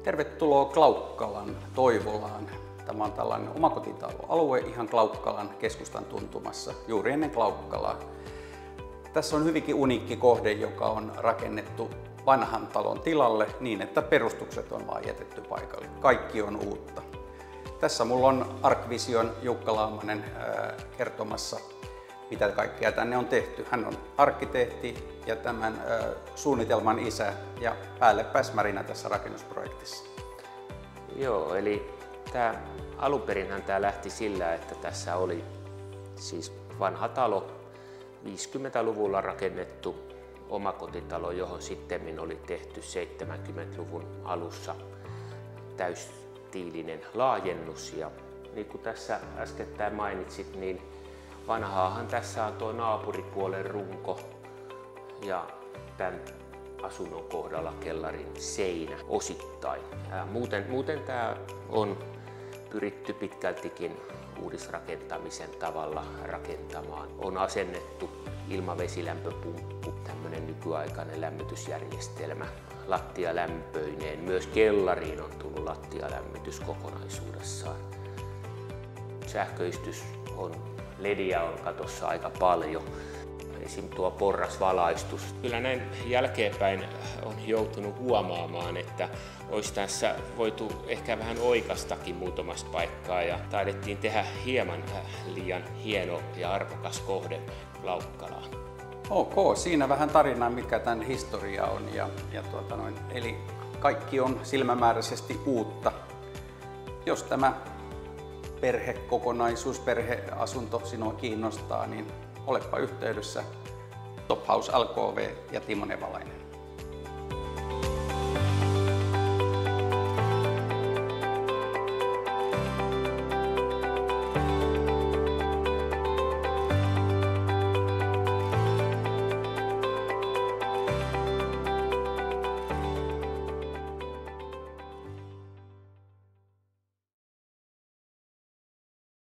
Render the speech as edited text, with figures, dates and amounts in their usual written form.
Tervetuloa Klaukkalan Toivolaan. Tämä on tällainen omakotitaloalue ihan Klaukkalan keskustan tuntumassa, juuri ennen Klaukkalaa. Tässä on hyvinkin uniikki kohde, joka on rakennettu vanhan talon tilalle niin, että perustukset on vaan jätetty paikalle. Kaikki on uutta. Tässä mulla on Arcvision Jukka Laamanen kertomassa, mitä kaikkea tänne on tehty. Hän on arkkitehti ja tämän suunnitelman isä ja päällepäsmärinä tässä rakennusprojektissa. Joo, eli alunperinhän tämä lähti sillä, että tässä oli siis vanha talo, 50-luvulla rakennettu omakotitalo, johon sitten oli tehty 70-luvun alussa täystiilinen laajennus. Ja niin kuin tässä äskettäin mainitsit, niin vanhaahan tässä on tuo naapuripuolen runko ja tämän asunnon kohdalla kellarin seinä osittain. Muuten tämä on pyritty pitkältikin uudisrakentamisen tavalla rakentamaan. On asennettu ilmavesilämpöpumppu, tämmöinen nykyaikainen lämmitysjärjestelmä lattialämpöineen. Myös kellariin on tullut lattialämmitys kokonaisuudessaan. Sähköistys on, LEDiä on katossa aika paljon. Esim. Tuo porrasvalaistus. Kyllä näin jälkeenpäin on joutunut huomaamaan, että olisi tässä voitu ehkä vähän oikastakin muutamassa paikkaa ja taidettiin tehdä hieman liian hieno ja arvokas kohde Klaukkalaan. Ok, siinä vähän tarinaa, mikä tämän historia on. Eli kaikki on silmämääräisesti uutta. Jos tämä perhekokonaisuus, perheasunto sinua kiinnostaa, niin olepa yhteydessä Top House LKV ja Timo Nevalainen.